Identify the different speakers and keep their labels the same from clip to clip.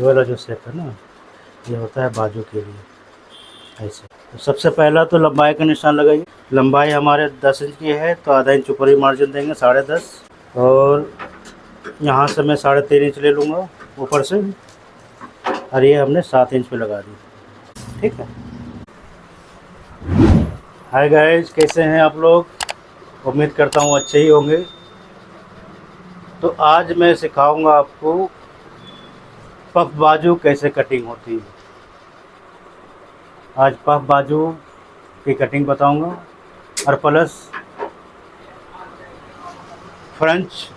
Speaker 1: ये वाला जो शेप है ना, ये होता है बाजू के लिए ऐसे। तो सबसे पहला तो लंबाई का निशान लगाइए। लंबाई हमारे 10 इंच की है तो आधा इंच ऊपर ही मार्जिन देंगे 10.5, और यहाँ से मैं 3.5 इंच ले लूँगा ऊपर से, और ये हमने 7 इंच पे लगा दी। ठीक है। हाय गाइस, कैसे हैं आप लोग? उम्मीद करता हूँ अच्छे ही होंगे। तो आज मैं सिखाऊंगा आपको पफ बाजू कैसे कटिंग होती है। आज पफ बाजू की कटिंग बताऊंगा, और प्लस फ्रेंच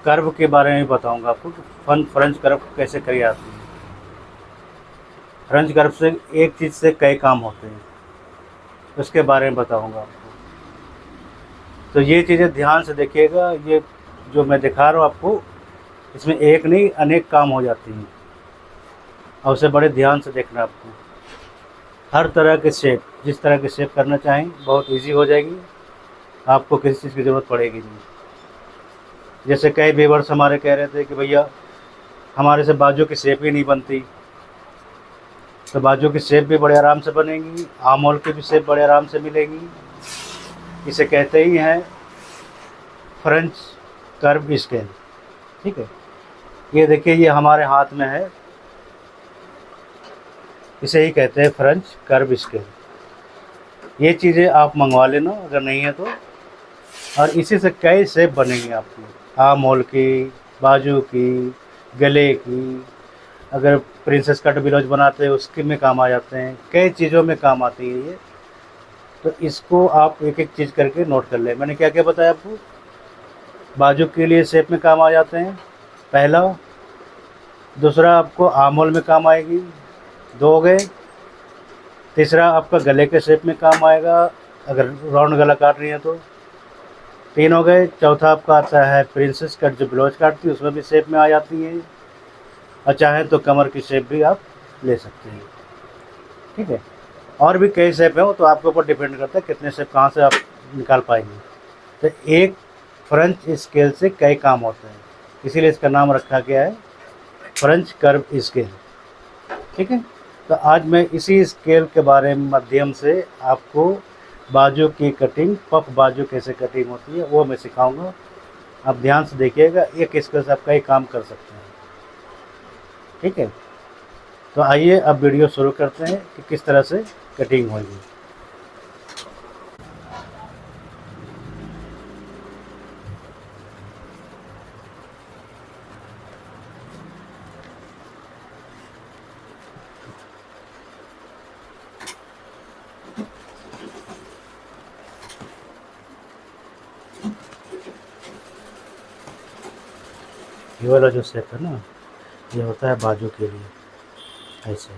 Speaker 1: कर्व के बारे में बताऊंगा आपको कि फ्रेंच कर्व कैसे करी आती है। फ्रेंच कर्व से एक चीज़ से कई काम होते हैं, उसके बारे में बताऊंगा आपको। तो ये चीज़ें ध्यान से देखिएगा। ये जो मैं दिखा रहा हूँ आपको, इसमें एक नहीं अनेक काम हो जाती हैं, और उसे बड़े ध्यान से देखना आपको। हर तरह के शेप, जिस तरह के शेप करना चाहें बहुत इजी हो जाएगी, आपको किसी चीज़ की ज़रूरत पड़ेगी नहीं। जैसे कई व्यूअर्स हमारे कह रहे थे कि भैया हमारे से बाजू की शेप ही नहीं बनती, तो बाजू की शेप भी बड़े आराम से बनेगी, आर्म होल की भी शेप बड़े आराम से मिलेगी। इसे कहते ही हैं फ्रेंच कर्व स्केल। ठीक है, ये देखिए, ये हमारे हाथ में है, इसे ही कहते हैं फ्रेंच कर्व स्केल। ये चीज़ें आप मंगवा लेना अगर नहीं है तो, और इसी से कई शेप बनेंगे आपकी, आर्म होल की, बाजू की, गले की। अगर प्रिंसेस कट ब्लाउज बनाते हैं उसके में काम आ जाते हैं, कई चीज़ों में काम आती है ये। तो इसको आप एक एक चीज़ करके नोट कर लें। मैंने क्या क्या बताया आपको। बाजू के लिए शेप में काम आ जाते हैं पहला। दूसरा आपको आर्म होल में काम आएगी, 2 हो गए। तीसरा आपका गले के शेप में काम आएगा, अगर राउंड गला काट रही है तो 3 हो गए। चौथा आपका आता है प्रिंसेस कट, जो ब्लाउज काटती है उसमें भी शेप में आ जाती है, और चाहे तो कमर की शेप भी आप ले सकते हैं। ठीक है, और भी कई शेप है, वो तो आपके ऊपर डिपेंड करता है कितने शेप कहाँ से आप निकाल पाएंगे। तो एक फ्रेंच स्केल से कई काम होते हैं, इसीलिए इसका नाम रखा गया है फ्रेंच कर्व स्केल। ठीक है, तो आज मैं इसी स्केल के बारे में माध्यम से आपको बाजू की कटिंग, पफ बाजू कैसे कटिंग होती है वो मैं सिखाऊंगा। आप ध्यान से देखिएगा, एक स्केल से आप कई काम कर सकते हैं। ठीक है, तो आइए अब वीडियो शुरू करते हैं कि किस तरह से कटिंग होगी। ये वाला जो शेप है ना, ये होता है बाजू के लिए ऐसे।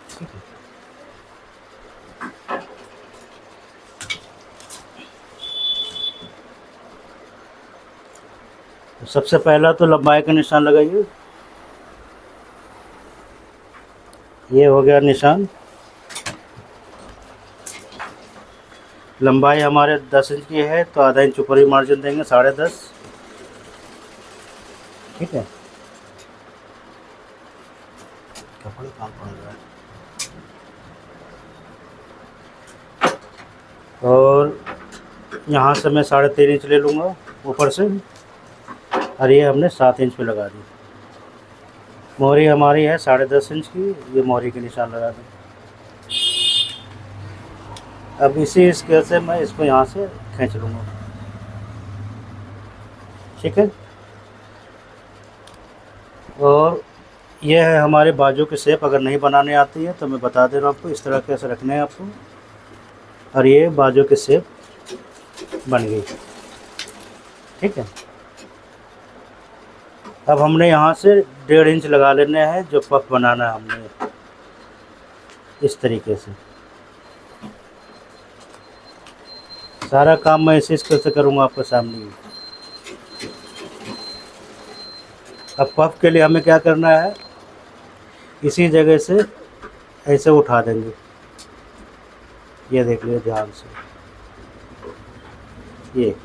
Speaker 1: ठीक है, तो सबसे पहला तो लंबाई का निशान लगाइए। ये हो गया निशान। लंबाई हमारे 10 इंच की है तो आधा इंच ऊपर ही मार्जिन देंगे 10.5। ठीक है, कपड़े काम पड़ रहा है। और यहाँ से मैं 3.5 इंच ले लूँगा ऊपर से, और ये हमने 7 इंच पे लगा दी। मोहरी हमारी है 10.5 इंच की, ये मोहरी के निशान लगा दें। अब इसी स्केल से मैं इसको यहाँ से खींच लूँगा। ठीक है, और यह है हमारे बाजू की शेप। अगर नहीं बनाने आती है तो मैं बता दे रहा हूँ आपको, इस तरह कैसे रखने हैं आपको, और ये बाजू की शेप बन गई। ठीक है, अब हमने यहाँ से 1.5 इंच लगा लेने हैं, जो पफ बनाना है हमने इस तरीके से। सारा काम मैं इसी स्केल से करूँगा आपके सामने। अब पफ के लिए हमें क्या करना है, इसी जगह से ऐसे उठा देंगे। ये देख लीजिए ध्यान से, ये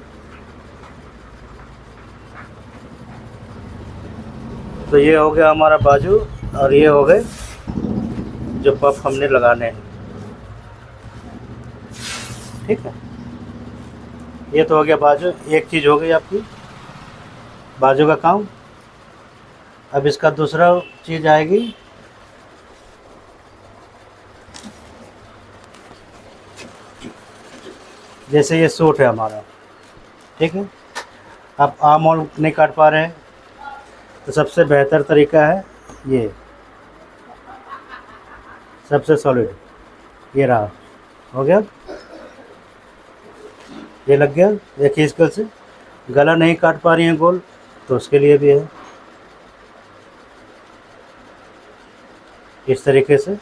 Speaker 1: तो ये हो गया हमारा बाजू। और ये हो गए जो पफ हमने लगाने हैं। ठीक है, ये तो हो गया बाजू। एक चीज़ हो गई आपकी बाजू का काम। अब इसका दूसरा चीज़ आएगी जैसे ये सूट है हमारा। ठीक है, आप आर्म होल नहीं काट पा रहे हैं तो सबसे बेहतर तरीका है ये, सबसे सॉलिड ये रहा। हो गया, ये लग गया एक ही स्केल से। गला नहीं काट पा रही हैं गोल तो उसके लिए भी है, इस तरीके से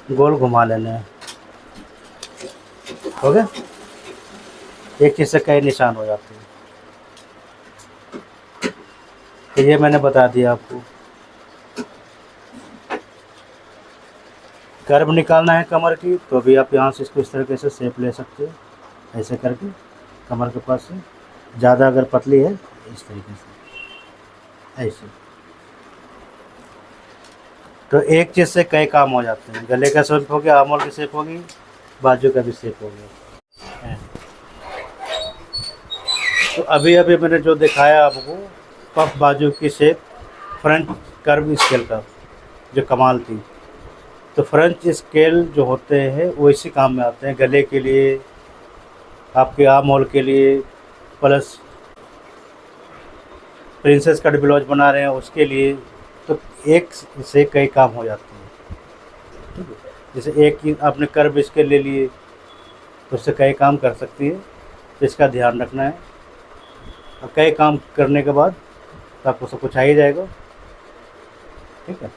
Speaker 1: गोल घुमा लेना है। हो गया, एक चीज़ से कई निशान हो जाते हैं। तो ये मैंने बता दिया आपको। कर्व निकालना है कमर की तो भी आप यहाँ से इसको इस तरीके से शेप ले सकते हो, ऐसे करके कमर के पास से। ज़्यादा अगर पतली है इस तरीके से ऐसे। तो एक चीज़ से कई काम हो जाते हैं। गले का शेप हो गया, आर्म होल की शेप हो गई, बाजू का भी शेप हो गया। तो अभी अभी मैंने जो दिखाया आपको पफ बाजू की शेप, फ्रंट कर्व स्केल का जो कमाल थी। तो फ्रंट स्केल जो होते हैं वो इसी काम में आते हैं, गले के लिए, आपके आर्म होल के लिए, प्लस प्रिंसेस कट ब्लाउज बना रहे हैं उसके लिए। तो एक से कई काम हो जाते हैं। ठीक है, जैसे एक ही आपने कर्व स्केल ले लिए तो उससे कई काम कर सकती है, तो इसका ध्यान रखना है। और कई काम करने के बाद तो आपको सब कुछ आ ही जाएगा। ठीक है।